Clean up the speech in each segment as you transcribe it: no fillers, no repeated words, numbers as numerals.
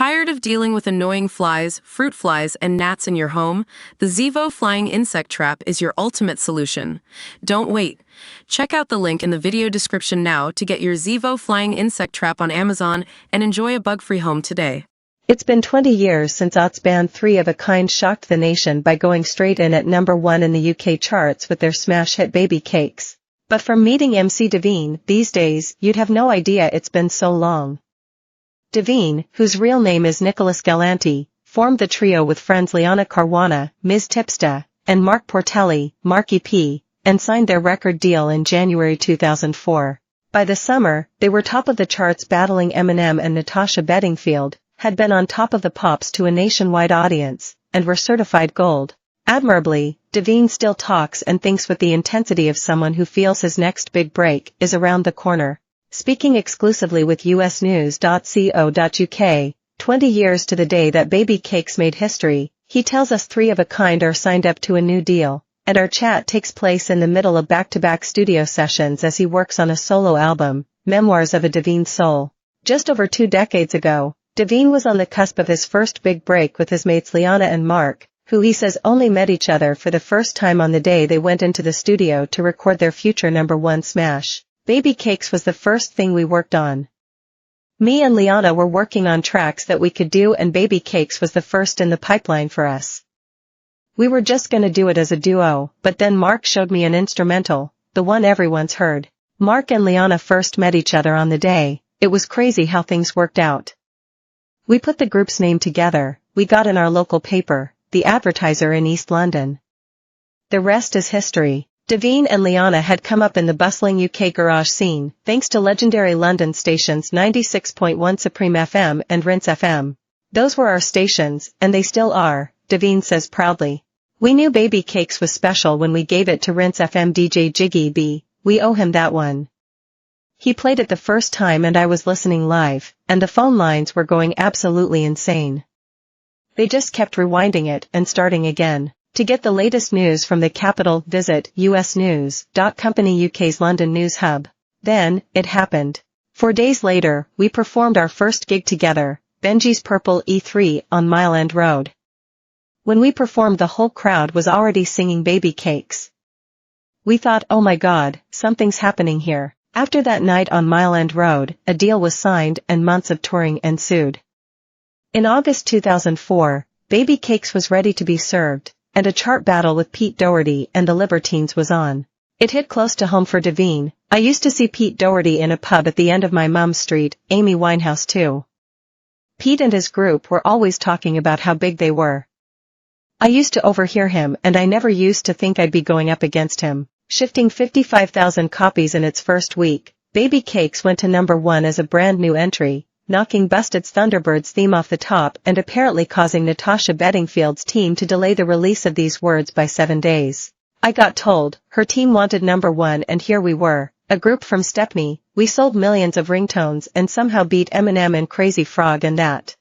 Tired of dealing with annoying flies, fruit flies, and gnats in your home? The Zevo Flying Insect Trap is your ultimate solution. Don't wait. Check out the link in the video description now to get your Zevo Flying Insect Trap on Amazon and enjoy a bug-free home today. It's been 20 years since Ott's band 3 of a Kind shocked the nation by going straight in at #1 in the UK charts with their smash hit Baby Cakes. But from meeting MC Davine, these days, you'd have no idea it's been so long. Davine, whose real name is Nicholas Galanti, formed the trio with friends Liana Caruana, Ms. Tipsta, and Mark Portelli, Marky P, and signed their record deal in January 2004. By the summer, they were top of the charts battling Eminem and Natasha Bedingfield, had been on Top of the Pops to a nationwide audience, and were certified gold. Admirably, Davine still talks and thinks with the intensity of someone who feels his next big break is around the corner. Speaking exclusively with usnews.co.uk, 20 years to the day that Baby Cakes made history, he tells us 3 of a Kind are signed up to a new deal, and our chat takes place in the middle of back-to-back studio sessions as he works on a solo album, Memoirs of a Davine Soul. Just over 2 decades ago, Davine was on the cusp of his first big break with his mates Liana and Mark, who he says only met each other for the first time on the day they went into the studio to record their future #1 smash. Baby Cakes was the first thing we worked on. Me and Liana were working on tracks that we could do, and Baby Cakes was the first in the pipeline for us. We were just gonna do it as a duo, but then Mark showed me an instrumental, the one everyone's heard. Mark and Liana first met each other on the day. It was crazy how things worked out. We put the group's name together, we got in our local paper, The Advertiser in East London. The rest is history. Davine and Liana had come up in the bustling UK garage scene, thanks to legendary London stations 96.1 Supreme FM and Rinse FM. Those were our stations, and they still are, Davine says proudly. We knew Baby Cakes was special when we gave it to Rinse FM DJ Jiggy B, we owe him that one. He played it the first time and I was listening live, and the phone lines were going absolutely insane. They just kept rewinding it and starting again. To get the latest news from the capital, visit usnews.company UK's London news hub. Then, it happened. 4 days later, we performed our first gig together, Benji's Purple E3 on Mile End Road. When we performed, the whole crowd was already singing Baby Cakes. We thought, oh my god, something's happening here. After that night on Mile End Road, a deal was signed and months of touring ensued. In August 2004, Baby Cakes was ready to be served, and a chart battle with Pete Doherty and the Libertines was on. It hit close to home for Davine. I used to see Pete Doherty in a pub at the end of my mum's street, Amy Winehouse too. Pete and his group were always talking about how big they were. I used to overhear him, and I never used to think I'd be going up against him. Shifting 55,000 copies in its first week, Baby Cakes went to #1 as a brand new entry, knocking Busted's Thunderbirds theme off the top and apparently causing Natasha Bedingfield's team to delay the release of these words by 7 days. I got told, her team wanted #1 and here we were, a group from Stepney, we sold millions of ringtones and somehow beat Eminem and Crazy Frog and that.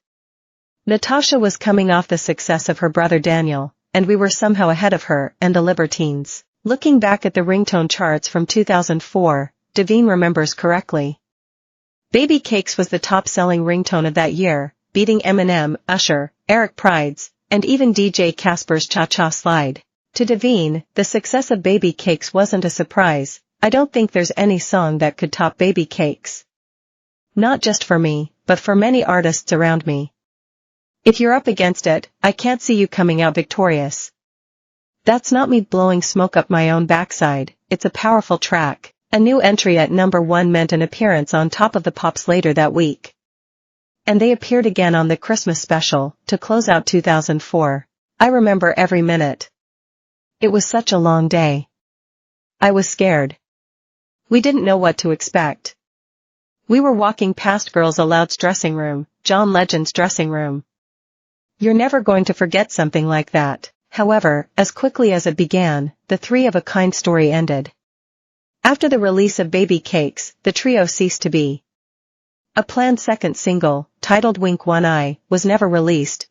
Natasha was coming off the success of her brother Daniel, and we were somehow ahead of her and the Libertines. Looking back at the ringtone charts from 2004, Davine remembers correctly. Baby Cakes was the top-selling ringtone of that year, beating Eminem, Usher, Eric Prydz, and even DJ Casper's Cha-Cha Slide. To Davine, the success of Baby Cakes wasn't a surprise. I don't think there's any song that could top Baby Cakes. Not just for me, but for many artists around me. If you're up against it, I can't see you coming out victorious. That's not me blowing smoke up my own backside, it's a powerful track. A new entry at #1 meant an appearance on Top of the Pops later that week. And they appeared again on the Christmas special, to close out 2004. I remember every minute. It was such a long day. I was scared. We didn't know what to expect. We were walking past Girls Aloud's dressing room, John Legend's dressing room. You're never going to forget something like that. However, as quickly as it began, the 3 of a Kind story ended. After the release of Baby Cakes, the trio ceased to be. A planned second single, titled Wink One Eye, was never released.